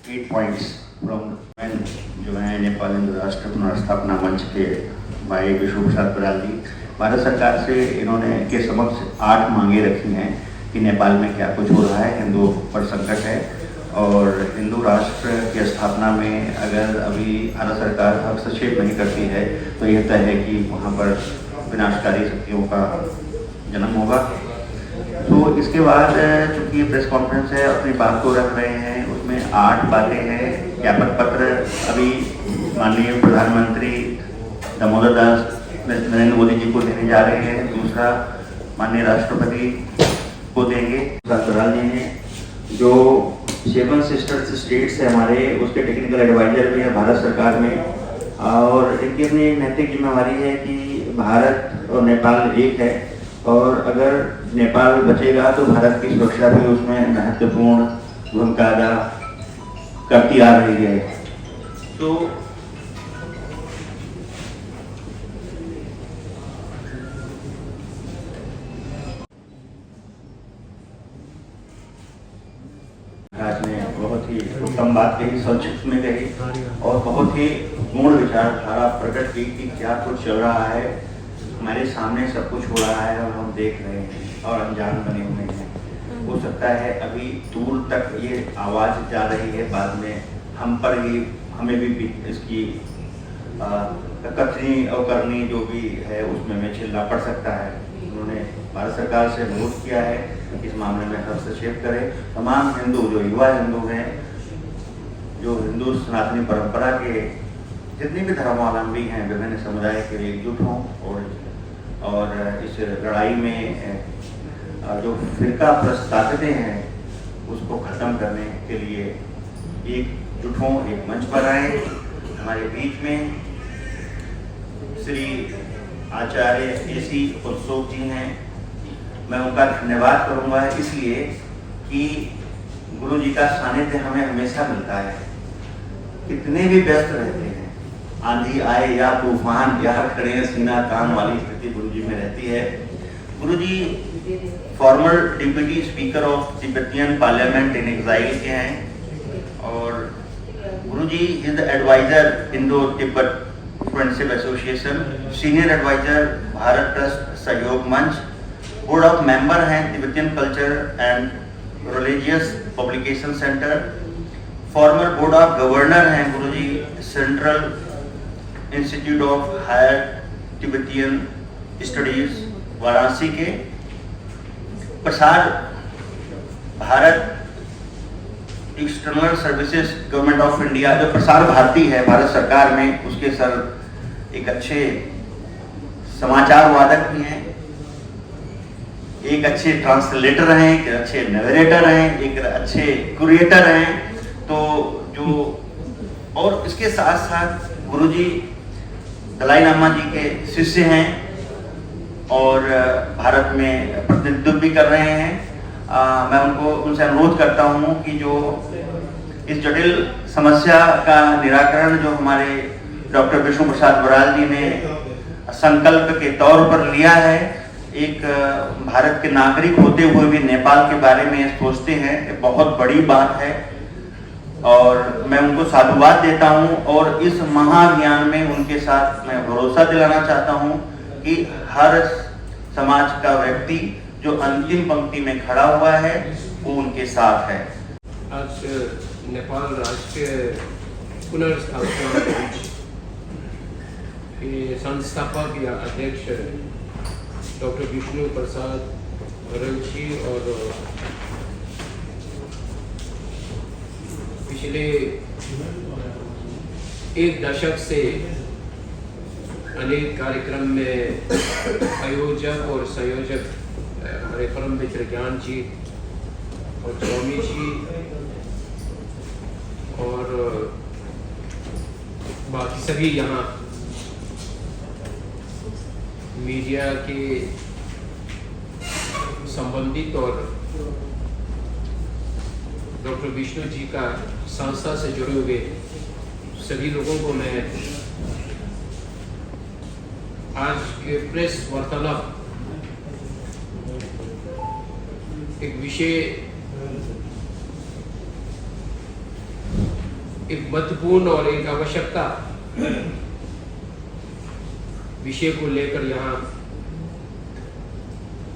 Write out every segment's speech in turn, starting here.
8 points from जो है नेपाल हिंदू राष्ट्र पुनर्स्थापना मंच के भाई विष्णु प्रसाद बराल जी, भारत सरकार से इन्होंने के समक्ष 8 मांगे रखी हैं कि नेपाल में क्या कुछ हो रहा है, हिंदुओं पर संकट है और हिंदू राष्ट्र की स्थापना में अगर अभी भारत सरकार हस्तक्षेप नहीं करती है तो यह तय है कि वहाँ पर विनाशकारी शक्तियों का जन्म होगा। तो इसके बाद चूंकि ये प्रेस कॉन्फ्रेंस है, अपनी बात को रख रहे हैं, उसमें 8 बातें हैं। ज्ञापन पत्र अभी माननीय प्रधानमंत्री दामोदर दास नरेंद्र मोदी जी को देने जा रहे हैं, दूसरा माननीय राष्ट्रपति को देंगे। बराल जी ने जो 7 सिस्टर्स स्टेट्स है हमारे, उसके टेक्निकल एडवाइजर भी है भारत सरकार में, और इनकी अपनी नैतिक जिम्मेवारी है कि भारत और नेपाल एक है और अगर नेपाल बचेगा तो भारत की सुरक्षा भी उसमें महत्वपूर्ण भूमिका अदा करती आ रही है। तो आज ने बहुत ही उत्तम बात कही, संक्षिप्त में कही और बहुत ही पूर्ण विचारधारा प्रकट की कि क्या कुछ चल रहा है, हमारे सामने सब कुछ हो रहा है और हम देख रहे हैं और अनजान बने हुए हैं। हो सकता है अभी दूर तक ये आवाज़ जा रही है, बाद में हम पर ही हमें भी इसकी कथनी और करनी जो भी है उसमें में चिल्ला पड़ सकता है। उन्होंने भारत सरकार से अनुरोध किया है कि इस मामले में हस्तक्षेप करे। तमाम हिंदू, जो युवा हिंदू हैं, जो हिंदू सनातनी परंपरा के जितने भी धर्मावलंबी हैं, विभिन्न समुदाय के लिए एकजुट हों और इस लड़ाई में जो फिरका ताकतें हैं उसको ख़त्म करने के लिए एकजुट हों, एक मंच पर आए। हमारे बीच में श्री आचार्य AC उत्सव जी हैं, मैं उनका धन्यवाद करूंगा इसलिए कि गुरु जी का सानिध्य हमें हमेशा मिलता है। कितने भी व्यस्त रहते हैं, आंधी आए या तूफान या खड़े सीना तान वाली स्थिति गुरु जी में रहती है। Guru ji former deputy speaker of Tibetan parliament in exile के हैं और Guru ji is the adviser Indo Tibet friendship association, senior adviser Bharat trust Sahyog Manch, board of member हैं Tibetan culture and religious publication centre, former board of governor हैं Guru ji central institute of higher Tibetan studies Varanasi के, Prasar Bharat external services government of India, जो प्रसार भारती है भारत सरकार में, उसके sir एक अच्छे समाचार वादक भी हैं, एक अच्छे ट्रांसलेटर हैं, एक अच्छे नरेटर हैं, एक अच्छे कुरिएटर हैं। तो जो और इसके साथ साथ गुरुजी दलाई लामा जी के शिष्य हैं और भारत में प्रतिनिधित्व भी कर रहे हैं। मैं उनसे अनुरोध करता हूं कि जो इस जटिल समस्या का निराकरण जो हमारे डॉक्टर विष्णु प्रसाद बराल जी ने संकल्प के तौर पर लिया है, एक भारत के नागरिक होते हुए भी नेपाल के बारे में सोचते हैं, ये बहुत बड़ी बात है और मैं उनको साधुवाद देता हूं और इस महाअभियान में उनके साथ मैं भरोसा दिलाना चाहता हूं कि हर समाज का व्यक्ति जो अंतिम पंक्ति में खड़ा हुआ है वो उनके साथ है। आज नेपाल राष्ट्र पुनर्स्थापना के संस्थापक या अध्यक्ष डॉक्टर विष्णु प्रसाद बराल जी और पिछले 1 दशक से अनेक कार्यक्रम में आयोजक और संयोजक हमारे परम मित्र ज्ञान जी और स्वामी जी और बाकी सभी यहाँ मीडिया के संबंधित और डॉक्टर विष्णु जी का संस्था से जुड़े हुए सभी लोगों को मैं आज के प्रेस वार्तालाप एक विषय एक महत्वपूर्ण और एक आवश्यकता विषय को लेकर यहाँ,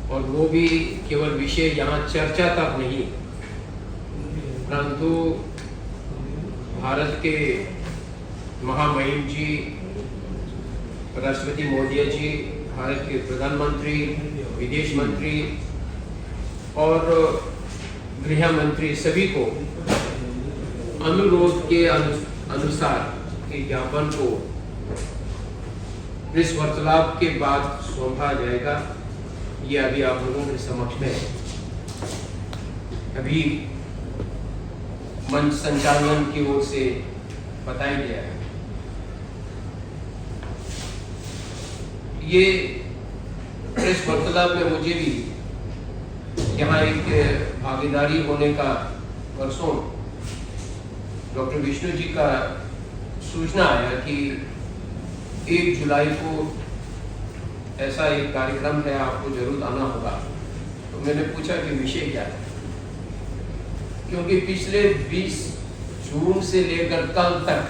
और वो भी केवल विषय यहाँ चर्चा तक नहीं, परंतु भारत के महामहिम जी, राष्ट्रपति मोदी जी, भारत के प्रधानमंत्री, विदेश मंत्री और गृह मंत्री सभी को अनुरोध के अनुसार के ज्ञापन को प्रेस वार्तालाप के बाद सौंपा जाएगा। ये अभी आप लोगों के समक्ष में है। अभी मंच संचालन की ओर से बताया गया है। ये प्रेस वार्तालाप में मुझे भी यहाँ एक भागीदारी होने का परसों डॉक्टर विष्णु जी का सूचना आया कि 1 जुलाई को ऐसा एक कार्यक्रम है, आपको जरूर आना होगा। तो मैंने पूछा कि विषय क्या है, क्योंकि पिछले 20 जून से लेकर कल तक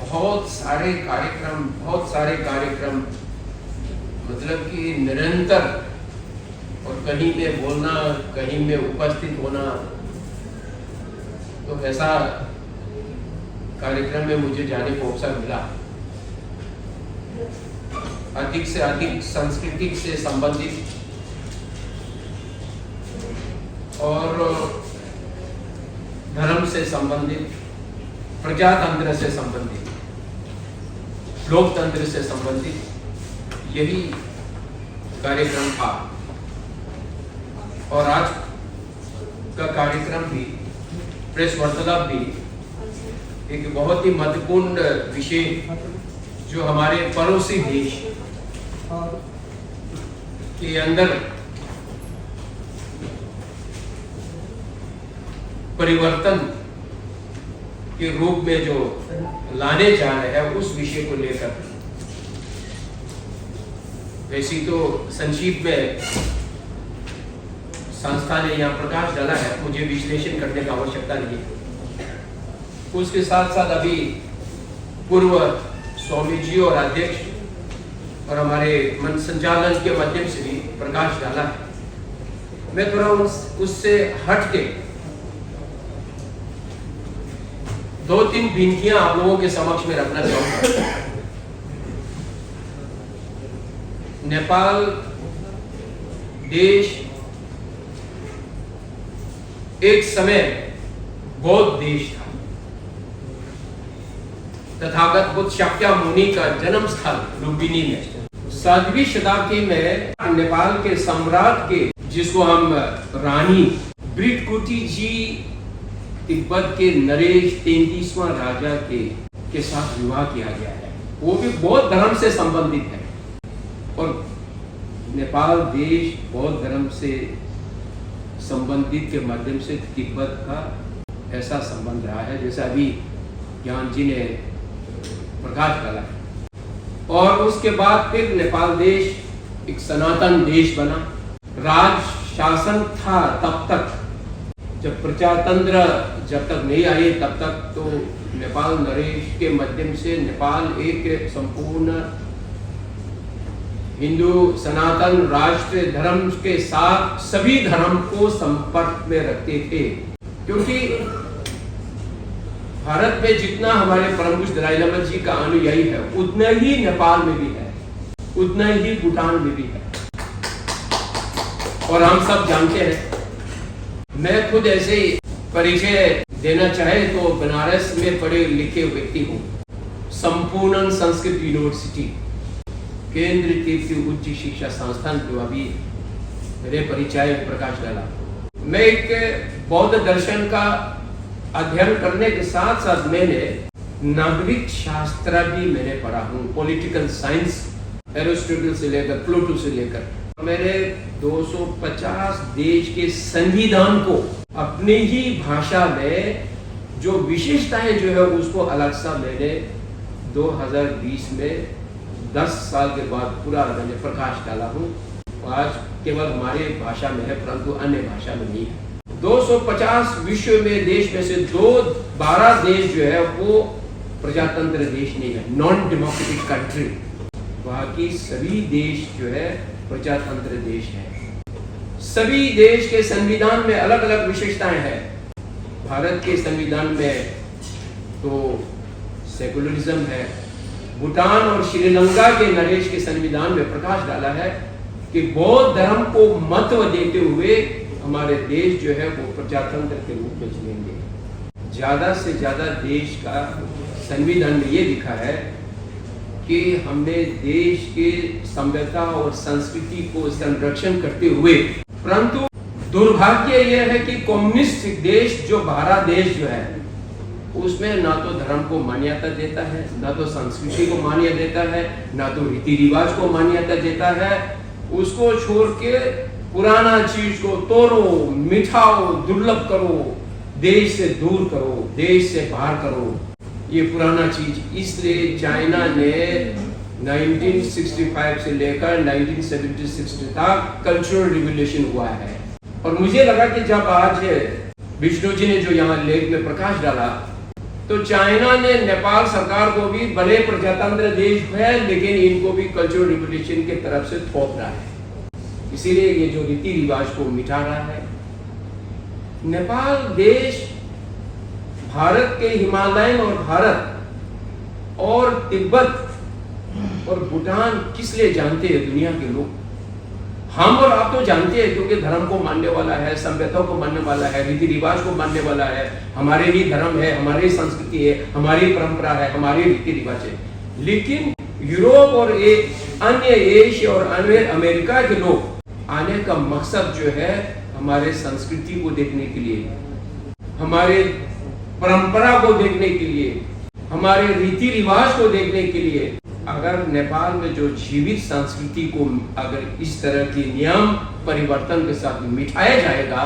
बहुत सारे कार्यक्रम मतलब कि निरंतर, और कहीं में बोलना, कहीं में उपस्थित होना, तो ऐसा कार्यक्रम में मुझे जाने को अवसर मिला। अधिक से अधिक संस्कृति से संबंधित और धर्म से संबंधित, प्रजातंत्र से संबंधित, लोकतंत्र से संबंधित यही कार्यक्रम था। और आज का कार्यक्रम भी, प्रेस वार्तालाप भी एक बहुत ही महत्वपूर्ण विषय, जो हमारे पड़ोसी देश के अंदर परिवर्तन के रूप में जो लाने जा रहे हैं, उस विषय को लेकर। वैसे तो संक्षिप्त में संस्था ने यहाँ प्रकाश डाला है, मुझे विश्लेषण करने की आवश्यकता नहीं है। उसके साथ साथ अभी पूर्व स्वामी जी और अध्यक्ष और हमारे मंच संचालन के माध्यम से भी प्रकाश डाला है। मैं थोड़ा उससे हट के 2-3 विनतियां आप लोगों के समक्ष में रखना चाहूंगा। नेपाल देश एक समय बौद्ध देश था। तथागत बुद्ध शाक्यमुनि का जन्म स्थल लुम्बिनी में 7वीं शताब्दी में नेपाल के सम्राट के, जिसको हम रानी ब्रिटकुटी जी, तिब्बत के नरेश 33वां राजा के साथ विवाह किया गया है। वो भी बौद्ध धर्म से संबंधित है, और नेपाल देश बौद्ध धर्म से संबंधित के माध्यम से तिब्बत का ऐसा संबंध रहा है, जैसा अभी ज्ञान जी ने प्रकाश डाला है। और उसके बाद फिर नेपाल देश एक सनातन देश बना। राज शासन था तब तक, जब प्रजातंत्र जब तक नहीं आए तब तक तो नेपाल नरेश के माध्यम से नेपाल एक संपूर्ण हिंदू सनातन राष्ट्र धर्म के साथ सभी धर्म को संपर्क में रखते थे। क्योंकि भारत में जितना हमारे परम पूज्य दलाई लामा जी का अनुयायी है, उतना ही नेपाल में भी है, उतना ही भूटान में भी है। और हम सब जानते हैं, मैं खुद ऐसे परिचय देना चाहे तो बनारस में पढ़े लिखे व्यक्ति हूँ। संपूर्ण संस्कृत यूनिवर्सिटी, केंद्रीय तीर्थ उच्च शिक्षा संस्थान जो अभी मेरे परिचय प्रकाश डाला। मैं एक बौद्ध दर्शन का अध्ययन करने के साथ साथ मैंने नागरिक शास्त्र भी मैंने पढ़ा हूँ। पॉलिटिकल साइंस, एरिस्टोटल से लेकर प्लूटो से लेकर मैंने 250 देश के संविधान को अपनी ही भाषा में जो विशेषताएं जो है उसको अलग सा मैंने 2020 में 10 साल के बाद पूरा मैंने प्रकाश डाला हूँ। आज केवल हमारे भाषा में है, परंतु अन्य भाषा में नहीं है। 250 विश्व में देश में से 12 देश जो है वो प्रजातंत्र देश नहीं है, नॉन डेमोक्रेटिक कंट्री। बाकी सभी देश जो है प्रजातंत्र देश है। सभी देश के संविधान में अलग अलग विशेषताएं हैं। भारत के संविधान में तो सेकुलरिज्म है। भूटान और श्रीलंका के नरेश के संविधान में प्रकाश डाला है कि बौद्ध धर्म को महत्व देते हुए हमारे देश जो है वो प्रजातंत्र के रूप में चलेंगे। ज्यादा से ज्यादा देश का संविधान में ये लिखा है कि हमने देश के सभ्यता और संस्कृति को संरक्षण करते हुए, परंतु दुर्भाग्य यह है कि कम्युनिस्ट देश जो भारत देश जो है उसमें ना तो धर्म को मान्यता देता है, ना तो संस्कृति को मान्यता देता है, ना तो रीति रिवाज को मान्यता देता है। उसको छोड़ के पुराना चीज को तोड़ो, मिटाओ, दुर्लभ करो, देश से दूर करो, देश से बाहर करो, ये पुराना चीज। इसलिए चाइना ने 1965 से लेकर 1976 तक कल्चरल रिवॉल्यूशन हुआ है। और मुझे लगा कि जब आज विष्णु जी ने जो यहाँ लेख में प्रकाश डाला तो चाइना ने नेपाल सरकार को भी भले प्रजातंत्र देश है लेकिन इनको भी कल्चरल रिवॉल्यूशन के तरफ से थोप रहा है, इसीलिए ये जो रीति रिवाज को मिटा रहा है। नेपाल देश भारत के हिमालयन और भारत और तिब्बत और भूटान किस लिए जानते हैं दुनिया के लोग? हम और आप तो जानते हैं क्योंकि धर्म को मानने वाला है, सभ्यता को मानने वाला है, रीति रिवाज को मानने वाला है, हमारे ही धर्म है, हमारी संस्कृति है, हमारी परंपरा है, हमारी रीति रिवाज है। लेकिन यूरोप और अन्य एशिया और अन्य अमेरिका के लोग आने का मकसद जो है हमारे संस्कृति को देखने के लिए, हमारे परंपरा को देखने के लिए, हमारे रीति रिवाज को देखने के लिए। अगर नेपाल में जो जीवित संस्कृति को अगर इस तरह के नियम परिवर्तन के साथ मिटाया जाएगा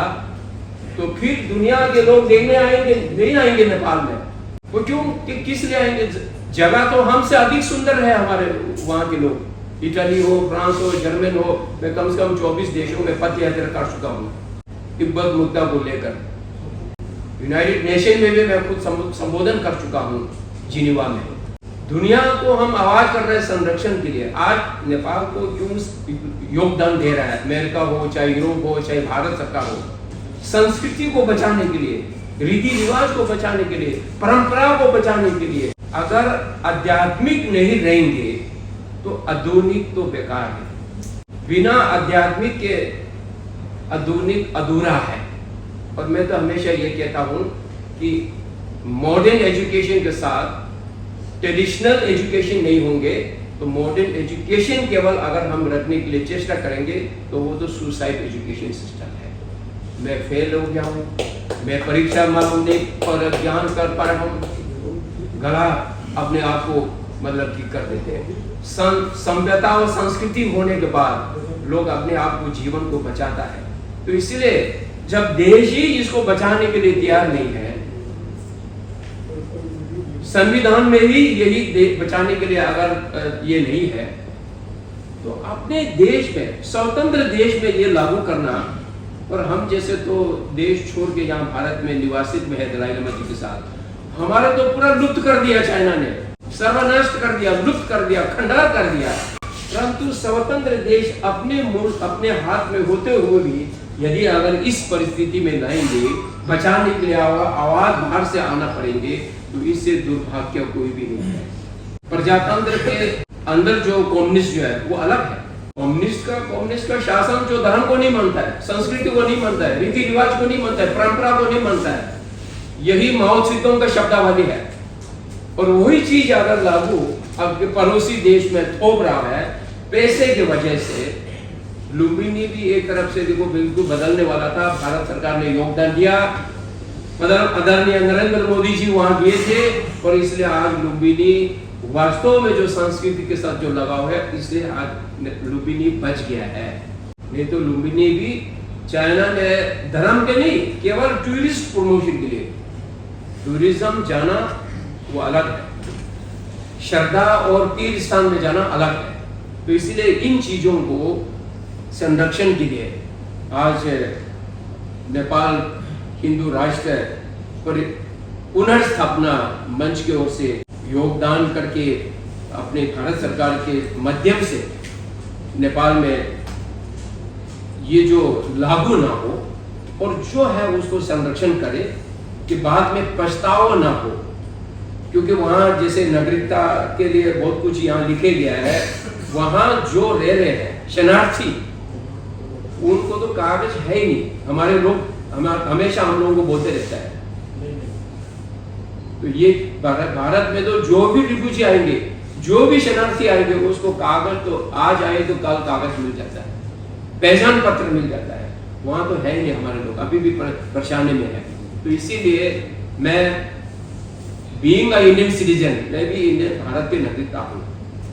तो फिर दुनिया के लोग देखने आएंगे, नहीं आएंगे नेपाल में। वो क्यों, किस लिए आएंगे? जगह तो हमसे अधिक सुंदर है हमारे वहाँ के लोग। इटली हो, फ्रांस हो, जर्मन हो, मैं कम से कम 24 देशों में पद यात्रा कर चुका हूँ तिब्बत मुद्दा को लेकर। यूनाइटेड नेशन में भी मैं खुद संबोधन कर चुका हूँ जिनेवा में। दुनिया को हम आवाज कर रहे हैं संरक्षण के लिए। आज नेपाल को क्यों योगदान दे रहा है, अमेरिका हो, चाहे यूरोप हो, चाहे भारत सरकार हो, संस्कृति को बचाने के लिए, रीति रिवाज को बचाने के लिए, परंपरा को बचाने के लिए। अगर आध्यात्मिक नहीं रहेंगे तो आधुनिक तो बेकार है। बिना आध्यात्मिक के आधुनिक अधूरा है। और मैं तो हमेशा ये कहता हूँ कि मॉडर्न एजुकेशन के साथ ट्रेडिशनल एजुकेशन नहीं होंगे तो मॉडर्न एजुकेशन केवल अगर हम रखने के लिए चेष्टा करेंगे तो वो तो सुसाइड एजुकेशन सिस्टम है। मैं फेल हो गया हूँ, मैं परीक्षा मालूम नहीं और ज्ञान कर पाए, हम गला अपने आप को मतलब ठीक कर देते हैं। सभ्यता और संस्कृति होने के बाद लोग अपने आप को, जीवन को बचाता है। तो इसलिए जब देश ही इसको बचाने के लिए तैयार नहीं है, संविधान में ही यही बचाने के लिए अगर ये नहीं है तो अपने देश में, स्वतंत्र देश में ये लागू करना। और हम जैसे तो देश छोड़ के यहाँ भारत में निवासित में है दलाई लामा जी के साथ, हमारा तो पूरा लुप्त कर दिया चाइना ने, सर्वनाश कर दिया, लुप्त कर दिया, खंडर कर दिया। परंतु स्वतंत्र देश अपने मुल्क, अपने हाथ में होते हुए भी यदि अगर इस परिस्थिति में लाएंगे, बचाने के लिए आवाज बाहर से आना पड़ेंगे तो इससे दुर्भाग्य कोई भी नहीं है। प्रजातंत्र के अंदर जो कम्युनिस्ट जो है वो अलग है। कम्युनिस्ट का शासन जो धर्म को नहीं मानता है, संस्कृति को नहीं मानता है, रीति रिवाज को नहीं मानता है, परंपरा को नहीं मानता है, यही माओ त्से-तुंग का शब्दावली है। और वही चीज अगर लागू अब पड़ोसी देश में थोप रहा है पैसे की वजह से। लुम्बिनी भी एक तरफ से देखो बिल्कुल बदलने वाला था, भारत सरकार ने योगदान दिया, मतलब आदरणीय नरेंद्र मोदी जी वहां गए थे और इसलिए आज लुम्बिनी वास्तव में जो संस्कृति के साथ जो लगाव है, इसलिए आज लुम्बिनी बच गया है। नहीं तो लुम्बिनी भी चाइना ने धर्म के नहीं, केवल टूरिस्ट प्रमोशन के लिए, टूरिज्म जाना वो अलग है, श्रद्धा और तीर्थ स्थान में जाना अलग है। तो इसलिए इन चीजों को संरक्षण के लिए आज नेपाल हिंदू राष्ट्र पुनर्स्थापना मंच की ओर से योगदान करके अपने भारत सरकार के माध्यम से नेपाल में ये जो लागू ना हो और जो है उसको संरक्षण करे कि बाद में पछतावा ना हो, क्योंकि वहाँ जैसे नागरिकता के लिए बहुत कुछ यहाँ लिखे गया है, वहाँ जो रह रहे हैं शरणार्थी उनको तो कागज है ही नहीं। हमारे लोग हमेशा हम लोगों को बोलते रहता है। तो ये भारत में तो जो भी रिफ्यूजी आएंगे, जो भी शरणार्थी आएंगे, उसको कागज तो आज आए तो कल कागज मिल जाता है, पहचान पत्र मिल जाता है। वहां तो है ही नहीं, हमारे लोग अभी भी परेशानी में है। तो इसीलिए मैं बीइंग अ इंडियन सिटीजन, मैं भी इंडियन भारत के नागरिकता हूँ।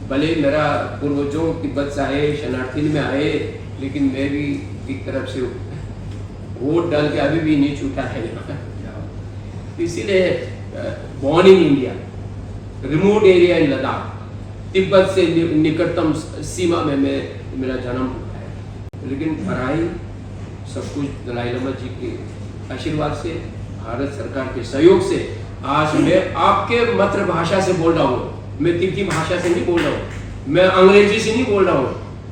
भले मेरा पूर्वजों तिब्बत से आए, शरणार्थी में आए, लेकिन मैं भी एक तरफ से वोट डाल के अभी भी नहीं छूटा है यहाँ। इसीलिए born in India, remote area in Ladakh, Tibet से निकटतम सीमा में मेरा जन्म हुआ है। लेकिन पढ़ाई सब कुछ दलाई लामा जी के आशीर्वाद से, भारत सरकार के सहयोग से आज मैं आपके मातृभाषा से बोल रहा हूँ। मैं तिब्बती भाषा से नहीं बोल रहा हूँ, मैं अंग्रेजी से नहीं बोल रहा हूँ।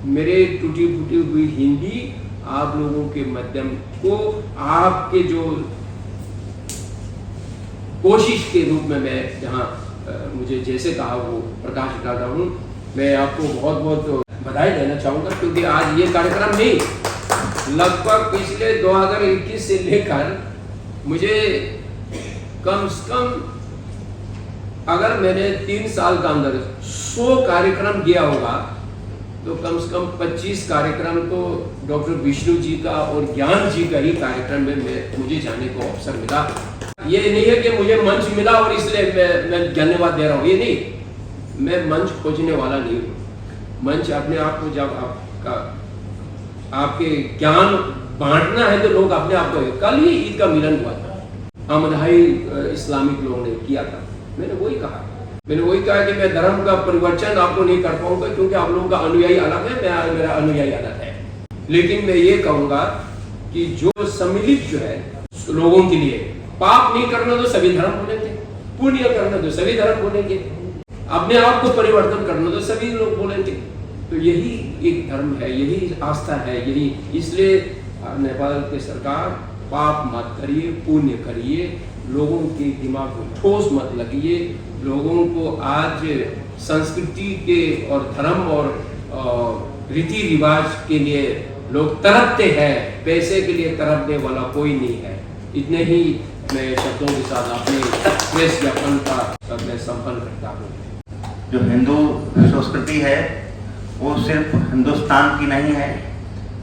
मेरे टूटी फूटी हुई हिंदी आप लोगों के माध्यम को, आपके जो कोशिश के रूप में मैं जहाँ मुझे जैसे कहा वो प्रकाश डाल रहा हूँ। मैं आपको बहुत बहुत बधाई देना चाहूँगा, क्योंकि आज ये कार्यक्रम नहीं, लगभग पिछले 2021 से लेकर मुझे कम से कम, अगर मैंने 3 साल का अंदर 100 कार्यक्रम किया होगा, तो कम से कम 25 कार्यक्रम तो डॉक्टर विष्णु जी का और ज्ञान जी का ही कार्यक्रम में मुझे जाने को अवसर मिला। ये नहीं है कि मुझे मंच मिला और इसलिए मैं धन्यवाद दे रहा हूँ, ये नहीं। मैं मंच खोजने वाला नहीं हूँ। मंच अपने आप को जब आपके ज्ञान बांटना है तो लोग अपने आप को, कल ही ईद का मिलन हुआ था, अमदाई इस्लामिक लोगों ने किया था। मैंने वही कहा कि मैं धर्म का परिवर्तन आपको नहीं कर पाऊंगा, क्योंकि आप लोगों का अनुयायी अलग है, मेरा अनुयायी अलग है। लेकिन मैं ये कहूंगा कि जो सम्मिलित जो है लोगों के लिए, पाप नहीं करना तो सभी धर्म बोलेंगे, पुण्य करना तो सभी धर्म बोलेंगे, अपने आप को परिवर्तन करना तो सभी लोग बोलेंगे। तो यही एक धर्म है, यही आस्था है, यही। इसलिए नेपाल की सरकार, पाप मत करिए, पुण्य करिए, लोगों के दिमाग को ठोस मत लगिए। लोगों को आज संस्कृति के और धर्म और रीति रिवाज के लिए लोग तड़पते हैं, पैसे के लिए तड़पने वाला कोई नहीं है। इतने ही मैं शब्दों के साथ अपने प्रेस ज्ञापन का मैं संपन्न करता हूँ। जो हिंदू संस्कृति है वो सिर्फ हिंदुस्तान की नहीं है,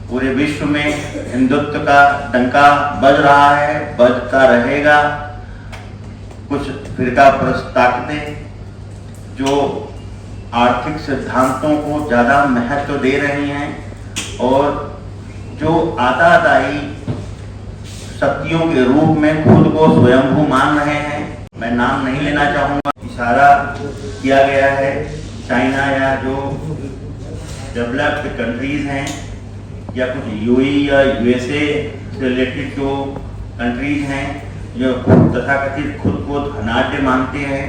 पूरे विश्व में हिंदुत्व का डंका बज रहा है, बजता रहेगा। कुछ फिरका परस्त ताकतें जो आर्थिक सिद्धांतों को ज़्यादा महत्व दे रही हैं और जो आतादाई शक्तियों के रूप में खुद को स्वयंभू मान रहे हैं। मैं नाम नहीं लेना चाहूँगा, इशारा किया गया है चाइना या जो डेवलप्ड कंट्रीज हैं या कुछ यूएई या यूएसए से रिलेटेड जो कंट्रीज हैं जो तथाकथित खुद को धनाढ्य मानते हैं,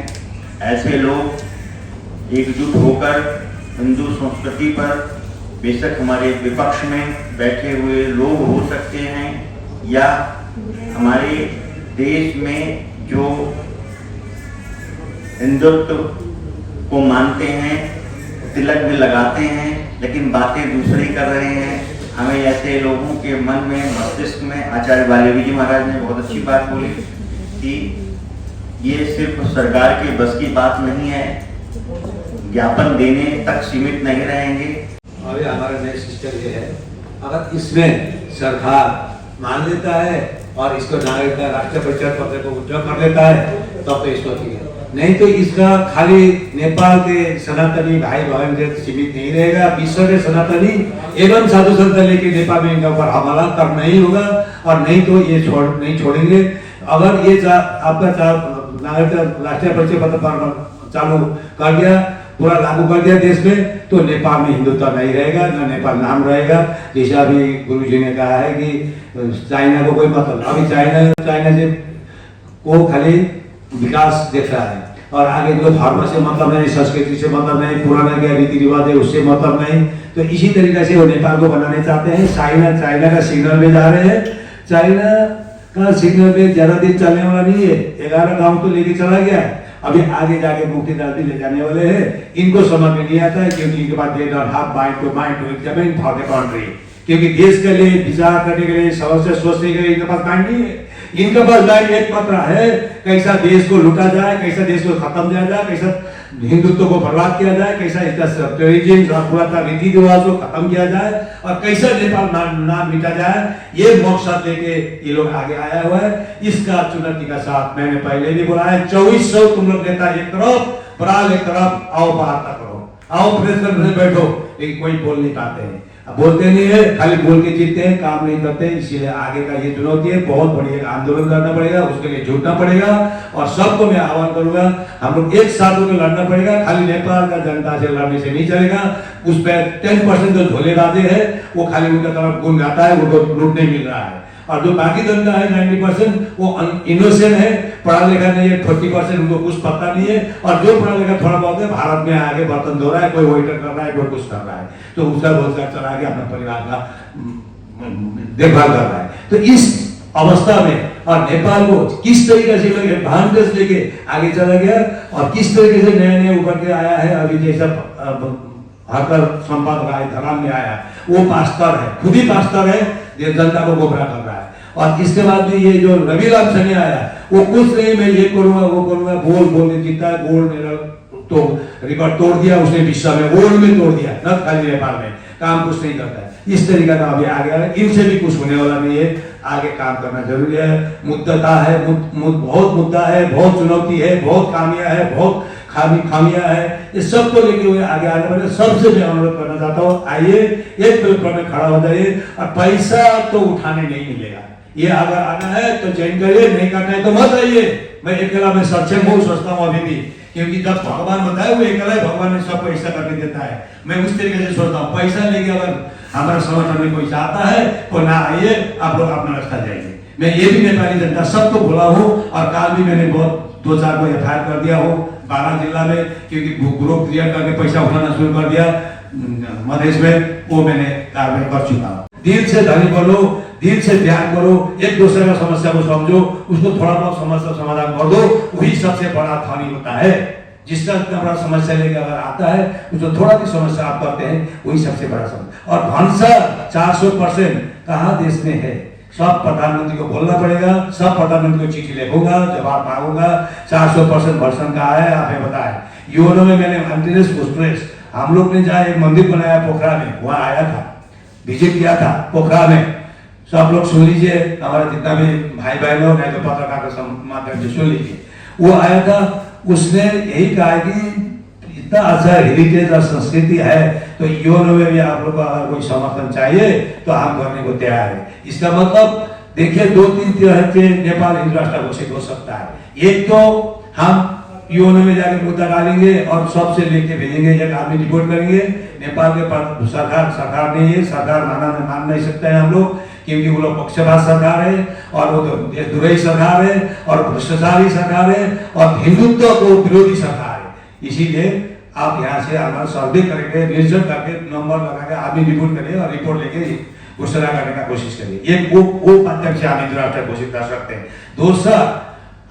ऐसे लोग एकजुट होकर हिंदू संस्कृति पर, बेशक हमारे विपक्ष में बैठे हुए लोग हो सकते हैं या हमारे देश में जो हिंदुत्व को मानते हैं, तिलक भी लगाते हैं, लेकिन बातें दूसरी कर रहे हैं, हमें ऐसे लोगों के मन में, मस्तिष्क में, आचार्य बाल्यवी जी महाराज ने बहुत अच्छी बात बोली कि ये सिर्फ सरकार के बस की बात नहीं है, ज्ञापन देने तक सीमित नहीं रहेंगे। अभी हमारा नया सिस्टम ये है, अगर इसमें सरकार मान लेता है और इसको नागरिकता राष्ट्रीय परिचय पत्र को विड्रॉ कर लेता है तब तो इसको ठीक है, नहीं तो इसका खाली नेपाल के सनातनी भाई बहन से सीमित नहीं रहेगा। विश्व के सनातनी एवं साधु संत लेके नेपाल में इनका ऊपर हमला करना ही होगा और नहीं तो ये नहीं छोड़ेंगे। अगर ये आपका नागरिकता राष्ट्रीय परिचय पत्र चालू कर दिया पूरा लागू कर दिया देश में, तो नेपाल में हिंदुत्व नहीं रहेगा, न नेपाल नाम रहेगा। जैसे अभी गुरुजी ने कहा है कि चाइना को कोई मतलब, अभी चाइना से वो खाली विकास देख रहा है और आगे जो धर्म से मतलब नहीं, संस्कृति से मतलब नहीं, पुराना क्या रीति रिवाज है उससे मतलब नहीं। तो इसी तरीके से वो नेपाल को बनाने चाहते हैं। चाइना का सिग्नल में जा रहे हैं। चाइना का सिग्नल में ज्यादा दिन चलने वाला नहीं है, 11 गांव तो लेके चला गया है, अभी आगे जाके मुक्ति दादी ले जाने वाले हैं। इनको समझ में नहीं आता है क्योंकि इनके पास they don't have mind to examine for the country, क्योंकि देश के लिए विचार करने के लिए, समस्या सोचने के लिए इनके पास माइंड नहीं है। इनके पास माइंड एक मात्र है, कैसा देश को लूटा जाए, कैसा देश को खत्म किया जाए, कैसा हिंदुत्व को बर्बाद किया जाए, कैसा इसका टेरिटरी पूरा रीति रिवाज को खत्म किया जाए और कैसा नेपाल नाम मिटा जाए, ये मकसद लेके ये लोग आगे आया हुआ है। इसका चुनौती का साथ मैंने पहले भी बोला है, 2400 तुम लोग नेता एक तरफ, बराल एक तरफ, आओ वार्ता करो, आओ प्रेस में बैठो, लेकिन कोई बोल नहीं पाते हैं, बोलते नहीं है, खाली बोल के जीतते हैं, काम नहीं करते। इसीलिए आगे का ये चुनौती है, बहुत बड़ी आंदोलन करना पड़ेगा, उसके लिए जुटना पड़ेगा और सबको मैं आह्वान करूंगा, हम लोग एक साथ होकर लड़ना पड़ेगा। खाली नेपाल का जनता से लड़ने से नहीं चलेगा। उस पर 10% जो झोले राजे है वो खाली उनका तरफ गुण गाता है, उनको लूट नहीं मिल रहा है, और जो बाकी जनता है 90% वो इनोसेंट है, पढ़ा लिखा नहीं है, 40% उनको कुछ पता नहीं है, और जो पढ़ा लिखा थोड़ा बहुत है भारत में आगे बर्तन धो रहा है, कोई वेटर कर रहा है, कोई कुछ कर रहा है, तो उसका रोजगार चला के अपने परिवार का देखभाल कर रहा है। तो इस अवस्था में और नेपाल को किस तरीके से लोग एडवांटेज लेके आगे चला गया और किस तरीके से नया नया उभर के आया है, अभी जैसा हरकर संपाद राय धरान में आया, वो पास्टर है, खुद ही पास्टर है, ये जनता को गुमराह कर रहा है। और इसके बाद भी ये जो रवि लाल सने आया, वो कुछ नहीं, मैं ये करूंगा वो करूंगा, बोल के जीता है, गोल्ड मेडल तो रिकॉर्ड तोड़ दिया उसने, विश्व में गोल्ड में तोड़ दिया, न खाली नेपाल में, काम कुछ नहीं करता है। इस तरीका का अभी आगे आ रहा है, इनसे भी कुछ होने वाला नहीं है, आगे काम करना जरूरी है। मुद्दा है, बहुत मुद्दा है, बहुत चुनौती है, बहुत खामियां है, बहुत खामियां है, इस सब को लेके हुए आगे आने वाले सबसे मैं अनुरोध करना चाहता हूँ, आइए एक प्लेटफॉर्म में खड़ा हो जाइए और पैसा तो उठाने नहीं मिलेगा, ये अगर आना है तो ज्वाइन करिए, नहीं करना है तो मत आइए। मैं अकेला में सक्षम हूँ, सोचता हूँ अभी भी, क्योंकि जब भगवान बताए वो अकेला है, भगवान ने सबको ऐसा करके देता है। मैं उस तरीके से सोचता हूँ, पैसा लेके अगर हमारा संगठन में कोई चाहता है तो ना आइए, आप लोग अपना रास्ता जाइए। मैं ये भी नेपाली जनता सबको बोला हूँ, और काल भी मैंने बहुत 2-4 को FIR कर दिया हूँ 12 जिला में, क्योंकि ग्रुप क्रिएट करके पैसा उठाना शुरू कर दिया मधेश में, वो मैंने कार्रवाई कर चुका हूँ। दिल से धनी बोलो, दिल से ध्यान करो, एक दूसरे का समस्या को समझो, उसको थोड़ा बहुत समस्या समाधान कर दो, वही सबसे बड़ा धनी होता है। जिसका इतना बड़ा समस्या लेकर अगर आता है, उसको थोड़ा भी समस्या आप करते हैं, वही सबसे बड़ा समस्या। और भंसा 400% कहाँ देश में है, सब प्रधानमंत्री को बोलना पड़ेगा, सब प्रधानमंत्री को चिट्ठी लिखूंगा, जवाब मांगूंगा। 400% भर्सन का है, आपने बताया यूनो में मैंने हम लोग ने जहाँ एक मंदिर बनाया पोखरा में, वहाँ आया था, विजिट किया था पोखरा में, सब लोग सुन लीजिए, हमारा जितना भी भाई बहन लोग नहीं तो पत्रकार के माध्यम से सुन लीजिए। वो आया था, उसने यही कहा कि इतना अच्छा हेरिटेज और संस्कृति है, तो यूनो में भी आप लोग को अगर कोई समर्थन चाहिए तो हम करने को तैयार है। इसका मतलब देखिए 2-3 तरह से नेपाल हिंदू राष्ट्र घोषित हो सकता है। एक तो हम यूनो में जाके मुद्दा डालेंगे और सबसे लेके भेजेंगे, एक आदमी रिपोर्ट करेंगे, नेपाल के सरकार नहीं है, सरकार मान नहीं सकते हैं हम लोग, क्योंकि वो लोग पक्षपात सरकार है और वो तो देशद्रोही सरकार है और भ्रष्टाचारी सरकार है और हिंदुत्व को विरोधी सरकार है। इसीलिए आप यहाँ से हमारा सर्वे करेंगे, रिजल्ट करके नंबर लगा के आदमी रिपोर्ट करिए और रिपोर्ट लेके घोषणा करने का कोशिश करिए। एक वो माध्यम से हम हिंदू राष्ट्र घोषित कर सकते हैं। दूसरा,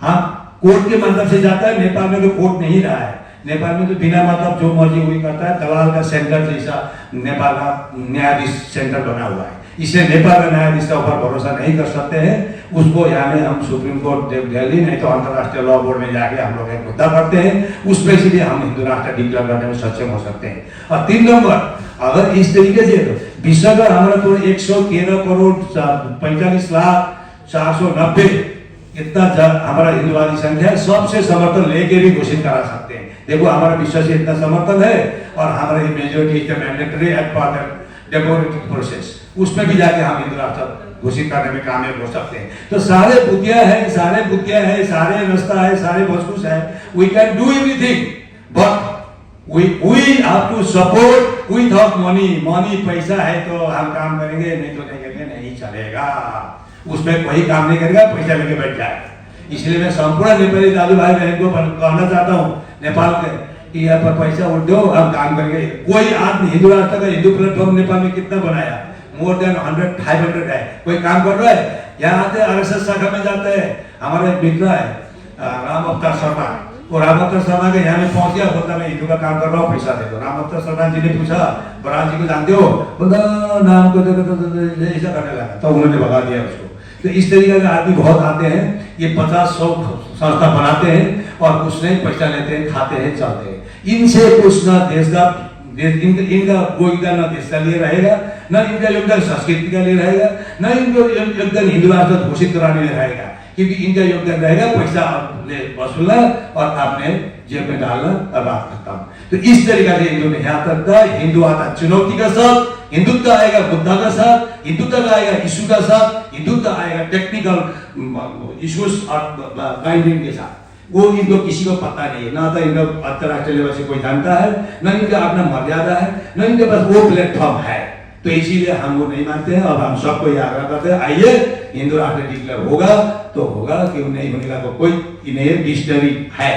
हम कोर्ट के माध्यम से जाता है, नेपाल में तो कोर्ट नहीं रहा है, नेपाल में तो बिना मतलब जो मर्जी वही करता है, दलाल का सेंटर जैसा नेपाल का न्यायाधीश सेंटर बना हुआ है। इसलिए नेपाल का न्यायाधीश का ऊपर भरोसा नहीं कर सकते हैं। उसको यहाँ में हम सुप्रीम कोर्ट दिल्ली नहीं तो अंतर्राष्ट्रीय लॉ बोर्ड में जाके हम लोग एक मुद्दा करते हैं, उस पर इसीलिए हम हिंदू राष्ट्र डिक्लेयर करने में सक्षम हो सकते हैं। और 3 नंबर, अगर इस तरीके से विश्व का हमारा तो 113 करोड़ 45 लाख 490 इतना हमारा हिंदुवादी संख्या है, सबसे समर्थन लेके भी घोषित करा सकते हैं। देखो हमारा विश्व से इतना समर्थन है और हमारा ये majority is mandatory as part of democratic process, उसमें भी जाके हम हिंदू राष्ट्र घोषित करने में कामयाब हो सकते हैं। तो सारे बुद्धियां हैं, सारे रास्ता है, सारे भसकुस है, we can do everything, but we have to support without money. Money पैसा है तो हम काम करेंगे, नहीं तो नहीं करेंगे, नहीं चलेगा। उसमें कोई काम नहीं करेगा, पैसा लेके बैठ जाए। इसलिए मैं संपूर्ण नेपाली दादू भाई बहन को कहना चाहता हूँ नेपाल के कि यहाँ पर पैसा उठ दो, हम काम करेंगे। कोई आदमी हिंदू राष्ट्र का हिंदू प्लेटफॉर्म नेपाल में कितना बनाया, मोर देन 100-500 है। कोई काम कर रहा है, यहाँ आते RSS शाखा में जाते हैं। हमारा एक मित्र है राम अवतार शर्मा, वो राम अवतार शर्मा के यहाँ में पहुंच गया, बोलता मैं हिंदू का काम कर रहा हूँ, पैसा दे दो। राम अवतार शर्मा जी ने पूछा बराज जी को जानते हो, बोलता नाम को ऐसा करने लगा, तो उन्होंने भगा दिया उसको। तो इस तरीके के आदमी बहुत आते हैं, ये 50-100 संस्था बनाते हैं और कुछ नहीं, पैसा लेते हैं, खाते हैं, चलते हैं। इनसे कुछ ना देश का इनका योगदान न देश का लिए रहेगा, न इनका योगदान संस्कृति का लिए रहेगा, न इनका योगदान हिंदू राष्ट्र घोषित कराने में रहेगा, क्योंकि इनका योगदान रहेगा पैसा वसूलना और आपने जेब में डालना और बात खत्म। तो इस तरीके से हिंदू नहीं आता, हिंदू आता चुनौती का साथ, हिंदुत्व आएगा बुद्धा का साथ, हिंदुत्व आएगा यीशु का साथ, हिंदुत्व आएगा टेक्निकल इश्यूज और गाइडिंग के साथ। वो इनको किसी को पता नहीं है, ना तो इनका अंतरराष्ट्रीय लेवल से कोई जानता है, ना इनका अपना मर्यादा है, ना इनके पास वो प्लेटफॉर्म है। तो इसीलिए हम वो नहीं मानते हैं और हम सबको ये आग्रह करते हैं, आइए हिंदू राष्ट्र डिक्लेयर होगा तो होगा, क्यों नहीं होगा। तो कोई इन्हें डिक्शनरी है,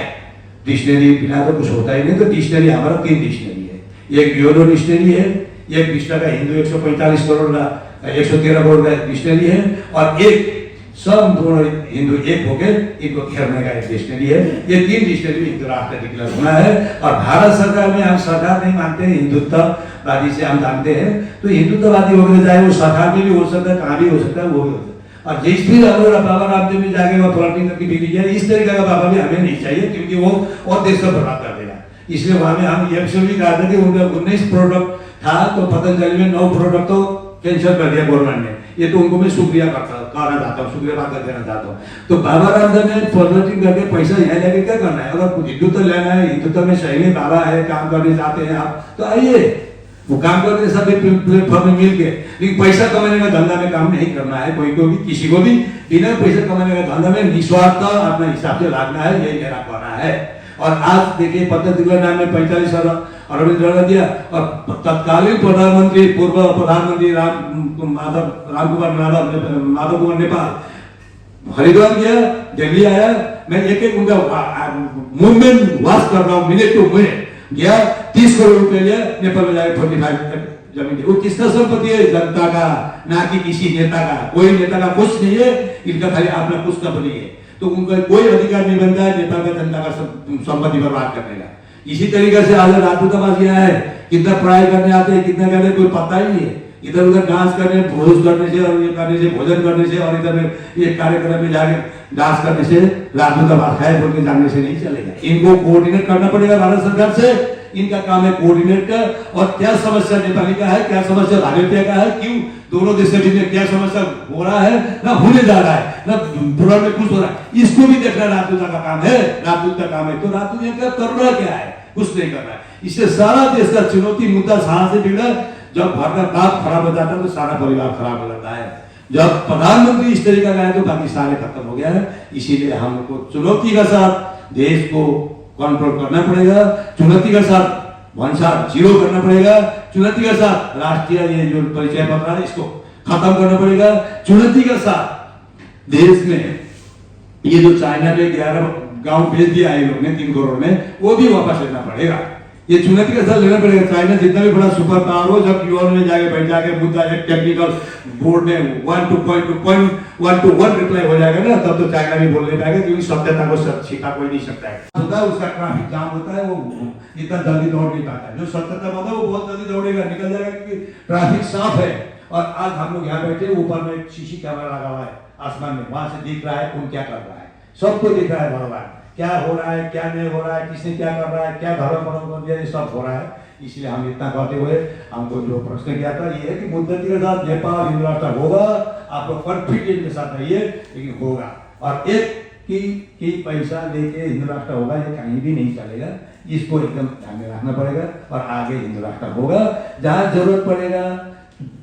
डिक्शनरी बिना तो कुछ होता ही नहीं। तो डिक्शनरी हमारा 3 डिक्शनरी है, एक यूरो डिक्शनरी है, एक विश्व का हिंदू 145 करोड़ का 113 करोड़ का डिक्शनरी है, और एक सब दोनों हिंदू एक होकर इनको घेरने का एक डिक्शनरी है। ये 3 डिक्शनरी हिंदू राष्ट्र डिक्लेयर होना है। और भारत सरकार में हम सरकार नहीं मानते हैं, हिंदुत्ववादी से हम जानते हैं। तो हिंदुत्ववादी होकर चाहे वो सरकार में भी हो सकता है, कहाँ भी हो सकता है, वो भी होता है। और जिस भी बाबा रामदेव में जाके वो प्लॉटिंग करके बिक जाए, इस तरीके का बाबा भी हमें नहीं चाहिए, क्योंकि वो और देश का बर्बाद कर देगा। इसलिए वहां में हम ये भी कहा था कि उनका 19 प्रोडक्ट था, तो पतंजलि में 9 प्रोडक्ट तो कैंसिल कर दिया गवर्नमेंट ने। ये तो उनको मैं शुक्रिया कहना चाहता हूँ, शुक्रिया बात देना चाहता हूँ। तो बाबा रामदेव ने प्लॉटिंग करके पैसा यहाँ लेके क्या करना है? अगर हिंदुत्व लेना है, हिंदुत्व में सही में बाबा है, काम करने चाहते हैं आप, तो आइए वो काम करने सभी प्लेटफॉर्म में मिल के। लेकिन पैसा कमाने का धंधा में काम नहीं करना है कोई को भी, किसी को भी। बिना पैसा कमाने का धंधा में निस्वार्थ अपना हिसाब से लागना है, यही मेरा कहना है। और आज देखिए पद्धति नाम में 45 अरब डॉलर दिया, और तत्कालीन प्रधानमंत्री पूर्व प्रधानमंत्री राम कुमार नेपाल हरिद्वार गया, दिल्ली आया। मैं एक उनका मूवमेंट वॉच कर रहा हूँ, मिनट टू मिनट गया। 30 करोड़ रुपए लिया, नेपाल में जाकर 45 जमीन। वो किसका संपत्ति है? जनता का, ना कि किसी नेता का। कोई नेता का कुछ नहीं है, इनका खाली अपना कुछ कंपनी है। तो उनका कोई अधिकार नहीं बनता है नेपाल का जनता का संपत्ति बर्बाद करने का। इसी तरीके से आज राजपूताबाद यहाँ है, कितना पढ़ाई करने आते हैं, कितना करने कोई पता ही नहीं है। इधर उधर डांस करने, भोज करने से और ये करने से, भोजन करने से, और इधर ये कार्यक्रम में जाके डांस करने से राजपूताबाद है बोल के जानने से नहीं चलेगा। इनको कोऑर्डिनेट करना पड़ेगा भारत सरकार से। इनका काम है कोऑर्डिनेट का, और क्या समस्या नेपाली का है, क्या समस्या भारतीय का है, क्यों दोनों देश के बीच में क्या समस्या हो रहा है, ना होने जा रहा है, ना पूरा में कुछ हो रहा है, इसको भी देखना राजदूत का काम है। राजदूत का काम है, तो राजदूत का करना क्या है? कुछ नहीं कर रहा है। इससे सारा देश का चुनौती मुद्दा कहां से बिगड़ा? जब घर का बाप खराब हो जाता है तो सारा परिवार खराब हो जाता है। जब प्रधानमंत्री इस तरीका का है तो बाकी सारे खत्म हो गया है। इसीलिए हमको चुनौती का साथ देश को कंट्रोल करना पड़ेगा, चुनौती का साथ वंशार जीरो करना पड़ेगा, चुनौती के साथ राष्ट्रीय ये जो परिचय पत्र है इसको खत्म करना पड़ेगा, चुनौती के साथ देश में ये जो चाइना में 11 गांव भेज दिया है लोग ने 3 करोड़ में, वो भी वापस लेना पड़ेगा। ये चुनौती के साथ लेना पड़ेगा। चाइना जितना भी बड़ा सुपर पावर हो, जब यूएन में जाके बैठ जाके मुद्दा एक टेक्निकल बोर्ड में 1 रिप्लाई हो जाएगा ना, तब तो चाइना भी बोलने पाएगा, क्योंकि सत्यता को छिपा कोई नहीं सकता है। होता है उसका ट्रैफिक जाम होता है, वो इतना जल्दी दौड़ नहीं पाता है। जो सत्यता होता है वो बहुत जल्दी दौड़ेगा, निकल जाएगा, क्योंकि ट्रैफिक साफ है। और आज हम लोग यहाँ बैठे, ऊपर में एक सीसी कैमरा लगा हुआ है आसमान में, वहां से दिख रहा है कौन क्या कर रहा है, सबको दिख रहा है भगवान, क्या हो रहा है, क्या नहीं हो रहा है, किसने क्या कर रहा है, क्या धर्म कर दिया, ये सब हो रहा है। इसलिए हम इतना कहते हुए हमको जो प्रश्न किया था ये है कि मुद्दती के साथ नेपाल हिंदू राष्ट्र होगा, आप लोग कॉन्फिडेंस के साथ रहिए, लेकिन होगा। और एक की पैसा लेके हिंदू राष्ट्र होगा ये कहीं भी नहीं चलेगा, इसको एकदम ध्यान में रखना पड़ेगा। और आगे हिंदू राष्ट्र होगा, जहाँ जरूरत पड़ेगा,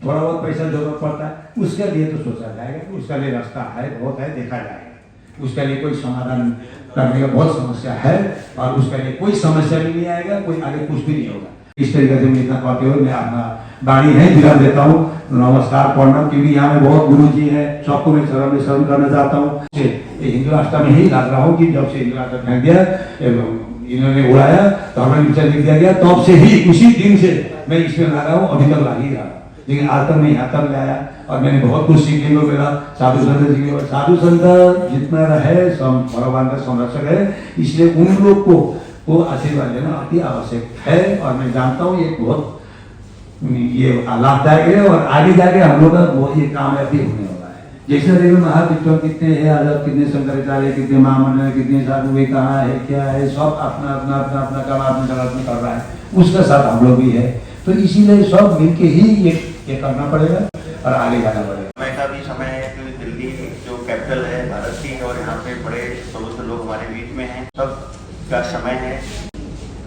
थोड़ा बहुत पैसा जरूरत पड़ता है, उसके लिए तो सोचा जाएगा, उसका लिए रास्ता है, बहुत है, देखा जाएगा। उसके लिए कोई समाधान करने का बहुत समस्या है और उसके लिए कोई समस्या भी नहीं आएगा, कोई आगे कुछ भी नहीं होगा। इस तरीके से मैं इतना कहते हुए मैं अपना वाणी है विराम देता हूँ। नमस्कार प्रणाम, क्योंकि यहाँ में बहुत गुरु जी है, सबको मैं शरण करना चाहता हूँ। ये हिंदू राष्ट्र में ही लग रहा हूँ कि जब से हिंदू राष्ट्र फेंक दिया इन्होंने उड़ाया तो हमें विचार लिख दिया गया, तब से ही उसी दिन से मैं इसमें लगा हूँ, अभी तक लग ही रहा। लेकिन आज तक मैं यहाँ तक लाया और मैंने बहुत कुछ सीखने को मिला साधु संत जी के। साधु संत जितना रहे सब भगवान का संरक्षक है, इसलिए उन लोग को आशीर्वाद देना अति आवश्यक है। और मैं जानता हूँ ये बहुत ये लाभदायक है और आगे जाके हम लोग का वो ये कामयाबी होने वाला है। जैसे देखो महाविद्वान कितने हैं, आजाद कितने, शंकराचार्य कितने, महामंडल कितने, साधु वे कहाँ है क्या है, सब अपना अपना अपना अपना काम अपने जगत में कर रहा है, उसका साथ हम लोग भी है। तो इसीलिए सब मिलके ही ये करना पड़ेगा और आगे जाना पड़ेगा। समय का भी समय है क्योंकि दिल्ली जो कैपिटल है भारत की और यहाँ पे बड़े प्रबुद्ध लोग हमारे बीच में हैं, सब का समय है।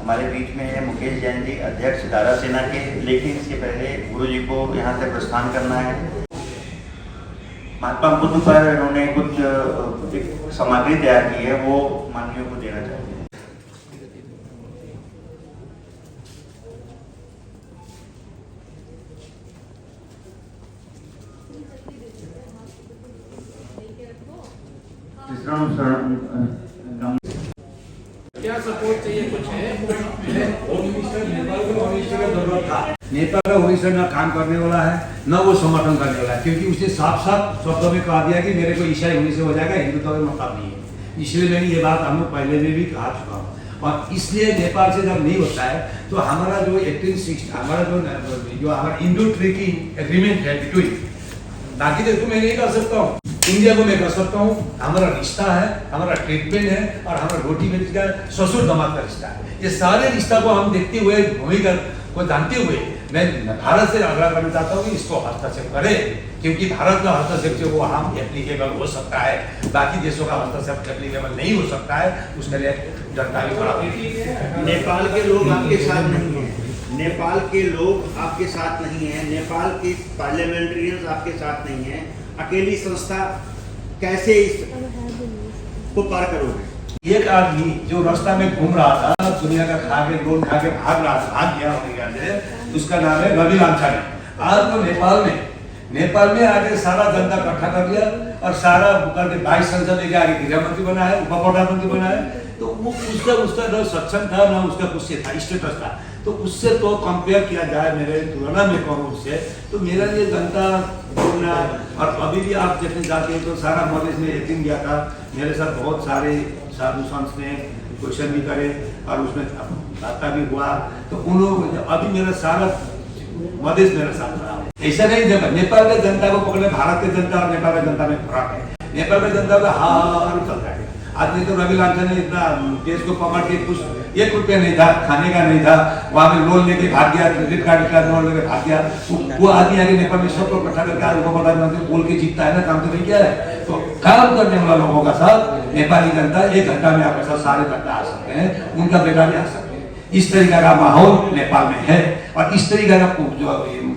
हमारे बीच में है मुकेश जैन जी, अध्यक्ष दारा सेना के, लेकिन इसके पहले गुरु जी को यहाँ से प्रस्थान करना है। महात्मा बुद्ध पर उन्होंने कुछ एक सामग्री तैयार की है, वो मानवीयों को देना चाहते हैं। क्या सपोर्ट चाहिए, कुछ है? होम मिनिस्टर नेपाल का होम मिनिस्टर का जरूरत था। नेपाल का होम मिनिस्टर ना काम करने वाला है ना वो समर्थन करने वाला है, क्योंकि उसने साफ साफ शब्दों में कहा दिया कि मेरे को ईसाई होने से हो जाएगा, हिंदुत्व में मतलब नहीं है। इसलिए मैंने ये बात हम लोग पहले में भी कहा चुका हूँ। और इसलिए नेपाल से जब नहीं होता है तो हमारा जो 1860 हमारा जो हमारा इंडो ट्रेकिंग एग्रीमेंट है बिटवीन, बाकी देश को मैं नहीं कर सकता हूँ, इंडिया को मैं कर सकता हूँ। हमारा रिश्ता है, हमारा ट्रीटमेंट है और हमारा रोटी बेटी का ससुर दामाद का रिश्ता है। ये सारे रिश्ता को हम देखते हुए, भूमिका को जानते हुए मैं भारत से आग्रह करना चाहता हूँ कि इसको हस्तक्षेप करे, क्योंकि भारत का हस्तक्षेप जो वो हम एप्लीकेबल हो सकता है, बाकी देशों का हस्तक्षेप एप्लीकेबल नहीं हो सकता है। उसके लिए जनता भी खड़ा होगी। नेपाल के लोग आपके साथ नहीं हैं, नेपाल के लोग आपके साथ नहीं हैं, नेपाल के पार्लियामेंट्रियंस आपके साथ नहीं हैं। अकेली संस्था कैसे इसको पार करोगे? एक आदमी जो रास्ता में घूम रहा था, दुनिया का खा के लोन खा के भाग गया अमेरिका से, उसका नाम है रवि लांछानी। आज तो नेपाल में आके सारा जनता इकट्ठा कर लिया और सारा करके 22 संसद लेके आगे गृह मंत्री बना है, उप प्रधानमंत्री बना है। तो वो उसका न सक्षम था ना उसका कुछ था, स्टेटस था। तो उससे तो कंपेयर किया जाए, मेरे तुलना में करूँ उससे, तो मेरा लिए जनता बोलना। और अभी भी आप देखने जाते हैं तो सारा मॉलेज में एक दिन गया था, मेरे साथ बहुत सारे साधु संत ने क्वेश्चन भी करे और उसमें बात भी हुआ। तो उन लोग अभी मेरा सारा मधेश मेरे साथ रहा। ऐसा नहीं जब नेपाल के जनता को पकड़े, भारत के जनता और नेपाल के जनता में फर्क है। नेपाल के जनता का हाल चल रहा है। आदमी तो रवि लांछानी ने इतना देश को पकड़ के कुछ 1 रुपया नहीं था, खाने का नहीं था, वहाँ पे लोन लेके भाग गया, क्रेडिट कार्ड का लोन लेके भाग गया। वो आदमी आगे नेपाल में सबको इकट्ठा करके उप प्रधानमंत्री बोल के जीतता है ना, काम तो नहीं किया है। तो काम करने वाला लोगों का साथ नेपाली जनता 1 घंटा में आपके साथ सारे जनता आ सकते हैं, उनका बेटा भी आ सकते हैं। इस तरीका का माहौल नेपाल में है और इस तरीका का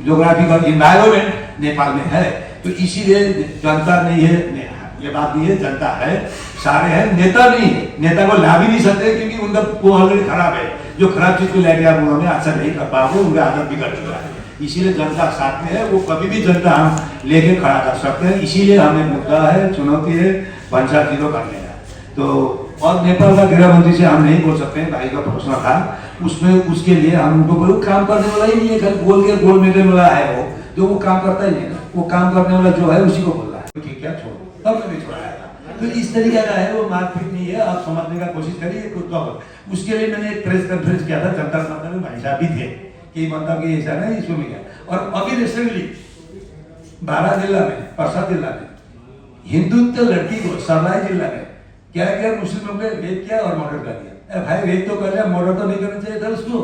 ज्योग्राफिकल इन्वायरमेंट नेपाल में है। तो इसीलिए जनता नहीं है, ये बात नहीं है, जनता है, सारे हैं, नेता नहीं है। नेता को ला भी नहीं सकते क्योंकि उनका वो ऑलरेडी खराब है। जो खराब चीज को लेके आप उन्होंने अच्छा नहीं कर पाओगे, उनका आदत बिगड़ चुका है। इसीलिए जनता साथ में है, वो कभी भी जनता हम लेके खड़ा कर सकते हैं। इसीलिए हमें मुद्दा है, चुनौती है पंचायत जीरो करने का। तो और नेपाल का गृह मंत्री से हम नहीं बोल सकते हैं, भाई का प्रश्न था उसमें, उसके लिए हम उनको बोलो काम करने वाला ही नहीं है, कल बोल के गोल मेडल वाला है वो, जो वो काम करता ही नहीं है। वो काम करने वाला जो है उसी को बोल रहा है कि क्या छोड़ो, तब मैं छोड़ाया था। तो इस तरीके का है, वो मारपीट नहीं है। आप समझने का कोशिश करिए खुद को। उसके लिए मैंने एक प्रेस कॉन्फ्रेंस किया था, जनता दल में भाई साहब भी थे कि मतलब कि ऐसा नहीं इसमें गया। और अभी रिसेंटली 12 जिला में, प्रसाद जिला में हिंदुत्व लड़की को सरलाई जिला में क्या किया, मुस्लिम लोग ने रेप किया और मर्डर कर दिया। भाई रेप तो कर लिया, मर्डर तो नहीं करना चाहिए था उसको।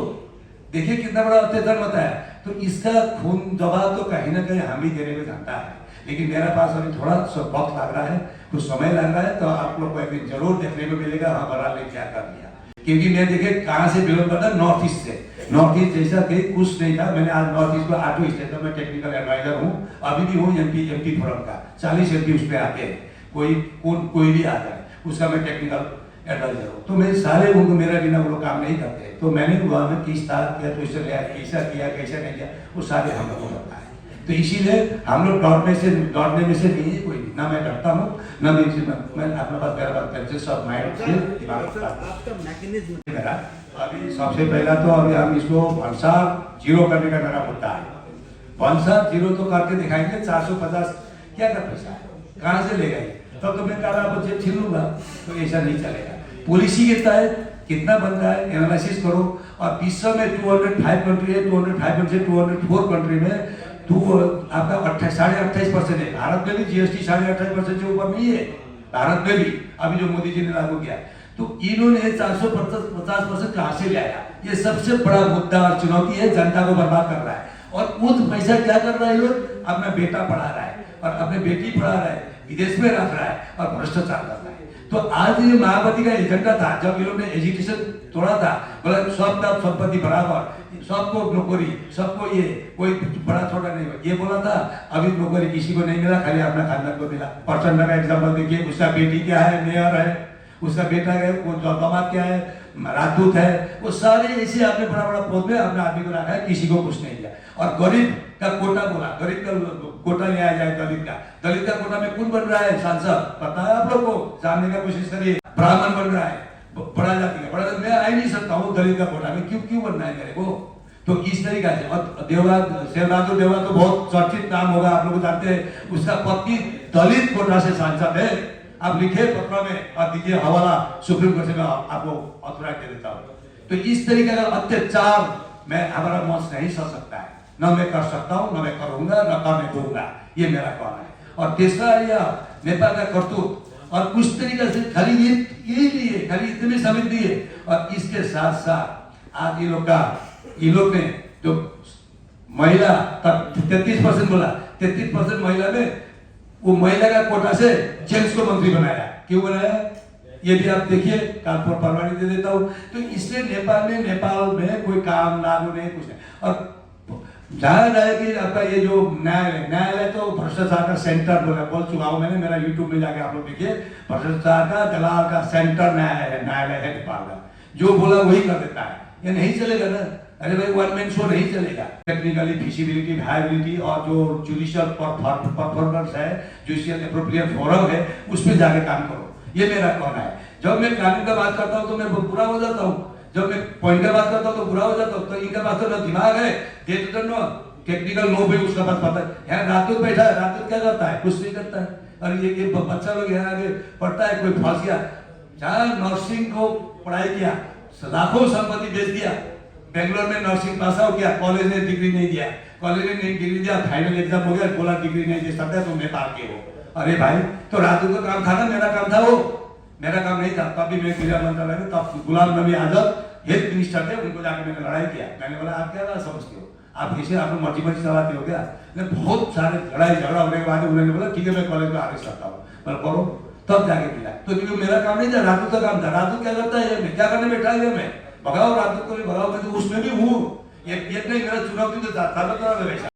देखिए कितना बड़ा अत्याचार मचा है। तो इसका खून जवाब तो कहीं ना कहीं हम ही देने में जानता है। लेकिन मेरा पास अभी थोड़ा सा वक्त लग रहा है, कुछ समय लग रहा है, तो आप लोग को एक दिन जरूर देखने को मिलेगा हाँ बराल ने क्या कर दिया। क्योंकि मैं देखिए कहाँ से बिलोंग करता, नॉर्थ ईस्ट से। नॉर्थ ईस्ट जैसा कहीं कुछ नहीं था। मैंने आज नॉर्थ ईस्ट को 8वें स्टेट में टेक्निकल एडवाइजर हूँ, अभी भी हूँ एमपी फोरम का। 40 एमपी उस पर आते हैं, कोई भी आ जाए। उसका मैं टेक्निकल एडवाइजर हूँ। तो मैं सारे उनको मेरा बिना वो लोग काम नहीं करते। तो मैंने वहाँ में किस तरह किया, तो इससे कैसा किया, कैसा नहीं किया, वो सारे हम लोगों को पता है। तो इसीलिए हम लोग डरने में से नहीं है कोई, ना मैं डरता हूँ ना मैं अपने पास मेरा पेंसिल ऑफ माइंड से मेरा अभी सबसे पहला तो अभी हम इसको भंसार जीरो करने का मेरा मुद्दा है। भंसार जीरो तो करके दिखाएंगे, 450 क्या का पैसा है, कहाँ से ले गए, तब तो मैं कल आपको जेब छीन लूंगा। तो ऐसा नहीं चलेगा। पॉलिसी के तहत कितना बनता है एनालिसिस करो। और विश्व में 205 कंट्री है, 205 से 204 कंट्री में आपका 28.5% है। भारत में भी जीएसटी 28.5% से ऊपर नहीं है, भारत में भी अभी जो मोदी जी ने लागू किया। तो इन्होंने 450% कहाँ से लाया, ये सबसे बड़ा मुद्दा और चुनौती है। जनता को बर्बाद कर रहा है और उस पैसा क्या कर रहा है, लोग अपना बेटा पढ़ा रहा है और अपने बेटी पढ़ा रहा है, विदेश में रख रहा है और भ्रष्टाचार कर रहा है। तो आज ये मायावती का एजेंडा था, जब ये लोग ने एजुकेशन तोड़ा था, बोला सबका संपत्ति बराबर, सबको नौकरी, सबको ये, कोई बड़ा छोटा नहीं, ये बोला था। अभी नौकरी किसी को नहीं मिला, खाली अपना खानदान को मिला। प्रचंड का एग्जाम्पल देखिए, उसका बेटी क्या है, मेयर है, उसका बेटा है, वो दामाद क्या है, राजदूत है, वो सारे ऐसे आपने बड़ा बड़ा पद में अपने आदमी को रखा है, किसी को कुछ नहीं दिया। और गरीब का कोटा बोला, गरीब का कोटा ले आया जाए, दलित का कोटा में कौन बन रहा है सांसद, पता है आप लोग को, जानने का कोशिश करिए। ब्राह्मण बन रहा है, बड़ा जाति का, बड़ा मैं आ ही नहीं सकता हूँ दलित का कोटा में, क्यों बनना है मेरे को। तो इस तरीका से। और शेरबहादुर देवरा तो बहुत चर्चित नाम होगा, आप लोग जानते हैं, उसका पति दलित कोटा से सांसद है। आप लिखे पत्र में और दीजिए हवाला सुप्रीम कोर्ट से, मैं आपको ऑथोराइज दे देता हूँ। तो इस तरीके का अत्याचार मैं हमारा मंच नहीं सह सकता है, न मैं कर सकता हूँ, न मैं करूंगा, न करने दूंगा, ये मेरा कहना है। और तीसरा यह नेपाल का करतूत, और कुछ तरीके से खाली यही लिए, खाली इतने समझ दिए। और इसके साथ साथ आज ये लोग ने जो महिला 33% बोला, 33% महिला में वो महिला का कोटा से जेंट्स को मंत्री बनाया। क्यों बनाया, ये भी आप देखिए, कानपुर परवानी दे देता हूँ। तो इसलिए नेपाल में कोई काम लागू नहीं, कुछ नहीं। और जाना जाए कि आपका ये जो न्यायालय तो भ्रष्टाचार का सेंटर बोल चुका हूँ मैंने, मेरा यूट्यूब में जाके आप लोग देखिए, भ्रष्टाचार का दलाल का सेंटर न्यायालय है नेपाल का। जो बोला वही कर देता है, ये नहीं चलेगा ना। अरे भाई, वन मैन शो नहीं चलेगा। टेक्निकली फिजिबिलिटी, वायबिलिटी और जो जुडिशियल परफॉर्मेंस है, जुडिशियल एप्रोप्रिएट फोरम है, उस पर जाके काम करो, ये मेरा कहना है। जब मैं कानून का बात करता हूँ तो मैं बुरा हो जाता हूँ, जब मैं पॉइंट का बात करता हूँ तो बुरा हो जाता हूँ। तो इनका पास तो ना दिमाग है, टेक्निकल नो भी उसका पास पता है। यहाँ राजदूत बैठा है, राजदूत क्या करता है, कुछ नहीं करता है। और ये बच्चा लोग यहाँ आगे पढ़ता है, कोई फंस गया, जहाँ नर्सिंग को पढ़ाई किया, लाखों संपत्ति बेच दिया, बेंगलोर में नर्सिंग पास आउट किया, कॉलेज ने डिग्री नहीं दिया, कॉलेज ने नहीं डिग्री दिया, फाइनल एग्जाम हो गया, बोला डिग्री नहीं दे सकता, तुम नेपाल के हो। अरे भाई, तो राजदूत का काम था ना, मेरा काम था वो, मेरा काम नहीं था। तभी मैं गृह मंत्रालय में, तब गुलाम नबी आजाद हेल्थ मिनिस्टर थे, उनको जाकर मैंने लड़ाई किया। मैंने बोला, आप क्या समझते हो, आप कैसे आप मर्जी चलाते हो क्या। बहुत सारे लड़ाई झगड़ा होने के बाद उन्होंने बोला ठीक है, मैं कॉलेज में आदेश करता हूँ, मैं करो, तब जाके मिला। तो क्योंकि मेरा काम नहीं था, राजदूत का काम था। राजदूत क्या करता है, मैं क्या करने बैठा है, मैं भगाओ राजदूत को, भगाओ, मैं तो उसमें भी हूँ। ये नहीं, मेरा चुनौती तो था वैसा